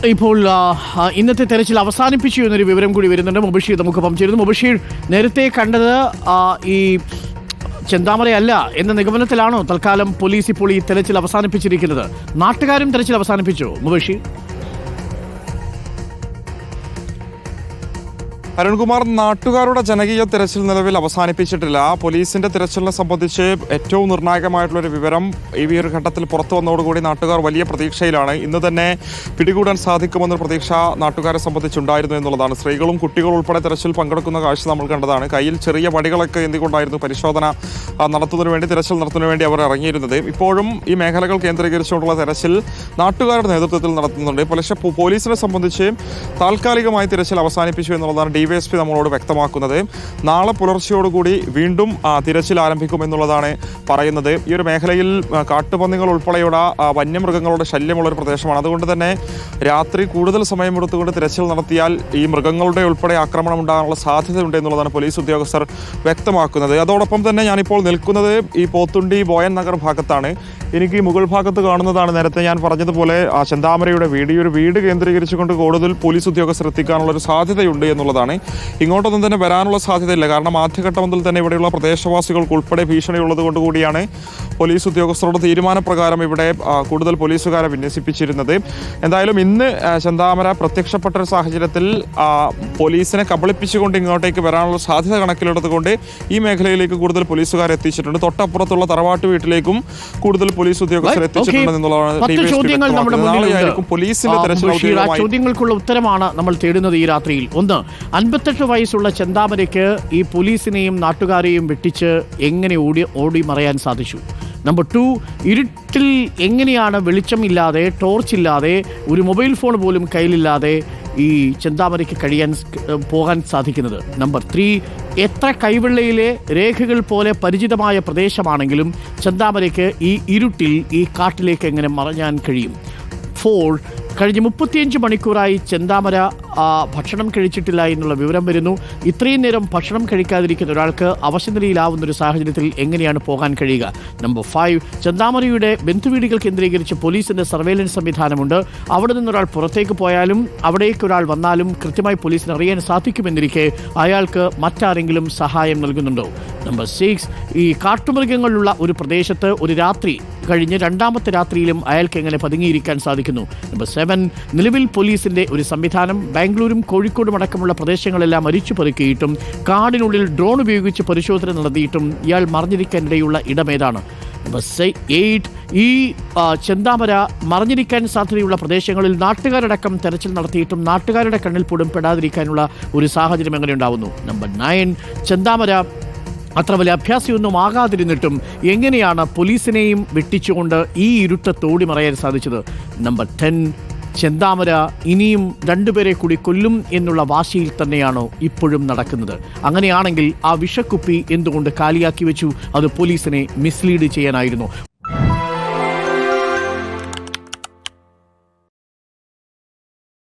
ഇപ്പോൾ ഇന്നത്തെ തെരച്ചിൽ അവസാനിപ്പിച്ചു എന്നൊരു വിവരം കൂടി വരുന്നുണ്ട്. മുബഷീർ നമുക്കൊപ്പം ചേരുന്നു. മുബഷീർ, നേരത്തെ കണ്ടത് ഈ ചെന്താമരയല്ല എന്ന നിഗമനത്തിലാണോ തൽക്കാലം പോലീസ് ഇപ്പോൾ ഈ തെരച്ചിൽ അവസാനിപ്പിച്ചിരിക്കുന്നത്? നാട്ടുകാരും തെരച്ചിൽ അവസാനിപ്പിച്ചു മുബഷീർ? അരുൺകുമാർ, നാട്ടുകാരുടെ ജനകീയ തിരച്ചിൽ നിലവിൽ അവസാനിപ്പിച്ചിട്ടില്ല. പോലീസിന്റെ തിരച്ചിലിനെ സംബന്ധിച്ച് ഏറ്റവും നിർണായകമായിട്ടുള്ളൊരു വിവരം ഈ ഒരു ഘട്ടത്തിൽ പുറത്തു വന്നതോടുകൂടി നാട്ടുകാർ വലിയ പ്രതീക്ഷയിലാണ്. ഇന്ന് തന്നെ പിടികൂടാൻ സാധിക്കുമെന്നൊരു പ്രതീക്ഷ നാട്ടുകാരെ സംബന്ധിച്ചുണ്ടായിരുന്നു എന്നുള്ളതാണ്. സ്ത്രീകളും കുട്ടികളും ഉൾപ്പെടെ തിരച്ചിൽ പങ്കെടുക്കുന്ന കാഴ്ച നമ്മൾ കണ്ടതാണ്. കയ്യിൽ ചെറിയ വടികളൊക്കെ എന്തുകൊണ്ടായിരുന്നു പരിശോധന നടത്തുന്നതിന് വേണ്ടി, തിരച്ചിൽ നടത്തുന്നതിന് വേണ്ടി അവർ ഇറങ്ങിയിരുന്നത്. ഇപ്പോഴും ഈ മേഖലകൾ കേന്ദ്രീകരിച്ചുകൊണ്ടുള്ള തിരച്ചിൽ നാട്ടുകാരുടെ നേതൃത്വത്തിൽ നടത്തുന്നുണ്ട്. പക്ഷേ പോലീസിനെ സംബന്ധിച്ച് താൽക്കാലികമായി തിരച്ചിൽ അവസാനിപ്പിച്ചു എന്നുള്ളതാണ് DYSP നമ്മളോട് വ്യക്തമാക്കുന്നത്. നാളെ പുലർച്ചയോടുകൂടി വീണ്ടും തിരച്ചിൽ ആരംഭിക്കുമെന്നുള്ളതാണ് പറയുന്നത്. ഈ ഒരു മേഖലയിൽ കാട്ടുപന്നികൾ ഉൾപ്പെടെയുള്ള വന്യമൃഗങ്ങളുടെ ശല്യമുള്ളൊരു പ്രദേശമാണ്. അതുകൊണ്ട് തന്നെ രാത്രി കൂടുതൽ സമയമെടുത്തുകൊണ്ട് തിരച്ചിൽ നടത്തിയാൽ ഈ മൃഗങ്ങളുടെ ഉൾപ്പെടെ ആക്രമണം ഉണ്ടാകാനുള്ള സാധ്യതയുണ്ട് എന്നുള്ളതാണ് പോലീസ് ഉദ്യോഗസ്ഥർ വ്യക്തമാക്കുന്നത്. അതോടൊപ്പം തന്നെ ഞാനിപ്പോൾ നിൽക്കുന്നത് ഈ പോത്തുണ്ടി ബോയൻ നഗർ ഭാഗത്താണ്. എനിക്ക് ഈ മുകൾ ഭാഗത്ത് കാണുന്നതാണ് നേരത്തെ ഞാൻ പറഞ്ഞതുപോലെ ചെന്താമരയുടെ വീട്. ഈ ഒരു വീട് കേന്ദ്രീകരിച്ചുകൊണ്ട് കൂടുതൽ പോലീസ് ഉദ്യോഗസ്ഥർ എത്തിക്കാനുള്ളൊരു സാധ്യതയുണ്ട് എന്നുള്ളതാണ്. ഇങ്ങോട്ടൊന്നും തന്നെ വരാനുള്ള സാധ്യതയില്ല. കാരണം ആദ്യഘട്ടം മുതൽ തന്നെ ഇവിടെയുള്ള പ്രദേശവാസികൾക്ക് ഉൾപ്പെടെ ഭീഷണിയുള്ളത് കൊണ്ടുകൂടിയാണ് പോലീസ് ഉദ്യോഗസ്ഥരുടെ തീരുമാനപ്രകാരം ഇവിടെ കൂടുതൽ പോലീസുകാരെ വിന്യസിപ്പിച്ചിരുന്നത്. എന്തായാലും ഇന്ന് ചെന്താമര പ്രത്യക്ഷപ്പെട്ടൊരു സാഹചര്യത്തിൽ പോലീസിനെ കബളിപ്പിച്ചുകൊണ്ട് ഇങ്ങോട്ടേക്ക് വരാനുള്ള സാധ്യത കണക്കിലെടുത്തുകൊണ്ട് ഈ മേഖലയിലേക്ക് കൂടുതൽ പോലീസുകാരെ എത്തിച്ചിട്ടുണ്ട്. തൊട്ടപ്പുറത്തുള്ള തറവാട്ട് വീട്ടിലേക്കും കൂടുതൽ പോലീസ് ഉദ്യോഗസ്ഥർ എത്തിച്ചിട്ടുണ്ടെന്നുള്ളതാണ്. ചോദ്യങ്ങൾക്കുള്ള ഉത്തരമാണ് നമ്മൾ തേടുന്നത് ഈ രാത്രിയിൽ. ഒന്ന്, 58 വയസ്സുള്ള ചെന്താമരയ്ക്ക് ഈ പോലീസിനെയും നാട്ടുകാരെയും വെട്ടിച്ച് എങ്ങനെ ഓടി മറയാൻ സാധിച്ചു? നമ്പർ 2, ഇരുട്ടിൽ എങ്ങനെയാണ് വെളിച്ചമില്ലാതെ, ടോർച്ചില്ലാതെ, ഒരു മൊബൈൽ ഫോൺ പോലും കയ്യിലില്ലാതെ ഈ ചെന്താമരയ്ക്ക് പോകാൻ സാധിക്കുന്നത്? നമ്പർ 3, എത്ര കൈവെള്ളയിലെ രേഖകൾ പോലെ പരിചിതമായ പ്രദേശമാണെങ്കിലും ചെന്താമരയ്ക്ക് ഈ ഇരുട്ടിൽ ഈ കാട്ടിലേക്ക് എങ്ങനെ മറഞ്ഞാൻ കഴിയും? 4, കഴിഞ്ഞ 35 മണിക്കൂറായി ചെന്താമര ഭക്ഷണം കഴിച്ചിട്ടില്ല എന്നുള്ള വിവരം വരുന്നു. ഇത്രയും നേരം ഭക്ഷണം കഴിക്കാതിരിക്കുന്ന ഒരാൾക്ക് അവശനിലയിലാവുന്നൊരു സാഹചര്യത്തിൽ എങ്ങനെയാണ് പോകാൻ കഴിയുക? നമ്പർ 5, ചെന്താമരയുടെ ബന്ധുവീടുകൾ കേന്ദ്രീകരിച്ച് പോലീസിൻ്റെ സർവേലൻസ് സംവിധാനമുണ്ട്. അവിടെ നിന്നൊരാൾ പുറത്തേക്ക് പോയാലും അവിടേക്ക് ഒരാൾ വന്നാലും കൃത്യമായി പോലീസിന് അറിയാൻ സാധിക്കുമെന്നിരിക്കെ അയാൾക്ക് മറ്റാരെങ്കിലും സഹായം നൽകുന്നുണ്ടോ? നമ്പർ 6, ഈ കാട്ടുമൃഗങ്ങളുള്ള ഒരു പ്രദേശത്ത് ഒരു രാത്രി കഴിഞ്ഞ് രണ്ടാമത്തെ രാത്രിയിലും അയാൾക്ക് എങ്ങനെ പതുങ്ങിയിരിക്കാൻ സാധിക്കുന്നു? നമ്പർ 7, നിലവിൽ പോലീസിൻ്റെ ഒരു സംവിധാനം ബാംഗ്ലൂരും കോഴിക്കോടും അടക്കമുള്ള പ്രദേശങ്ങളെല്ലാം അരിച്ചു പെറുക്കിയിട്ടും കാടിനുള്ളിൽ ഡ്രോൺ ഉപയോഗിച്ച് പരിശോധന നടത്തിയിട്ടും ഇയാൾ മറിഞ്ഞിരിക്കാനിടയുള്ള ഇടമേതാണ്? നമ്പർ 8, ഈ ചെന്താമര മറിഞ്ഞിരിക്കാൻ സാധ്യതയുള്ള പ്രദേശങ്ങളിൽ നാട്ടുകാരടക്കം തെരച്ചിൽ നടത്തിയിട്ടും നാട്ടുകാരുടെ കണ്ണിൽ പോലും പെടാതിരിക്കാനുള്ള ഒരു സാഹചര്യം എങ്ങനെ ഉണ്ടാവുന്നു? നമ്പർ 9, ചെന്താമര അത്ര വലിയ അഭ്യാസിയൊന്നും ആകാതിരുന്നിട്ടും എങ്ങനെയാണ് പോലീസിനെയും വെട്ടിച്ചുകൊണ്ട് ഈ ഇരുട്ടത്തോടി മറയാൻ സാധിച്ചത്? നമ്പർ 10, ചെന്താമര ഇനിയും 2 പേരെ കൂടി കൊല്ലും എന്നുള്ള വാശിയിൽ തന്നെയാണോ ഇപ്പോഴും നടക്കുന്നത്? അങ്ങനെയാണെങ്കിൽ ആ വിഷക്കുപ്പി എന്തുകൊണ്ട് കാലിയാക്കി വെച്ചു? അത് പോലീസിനെ മിസ്ലീഡ് ചെയ്യാനായിരുന്നു.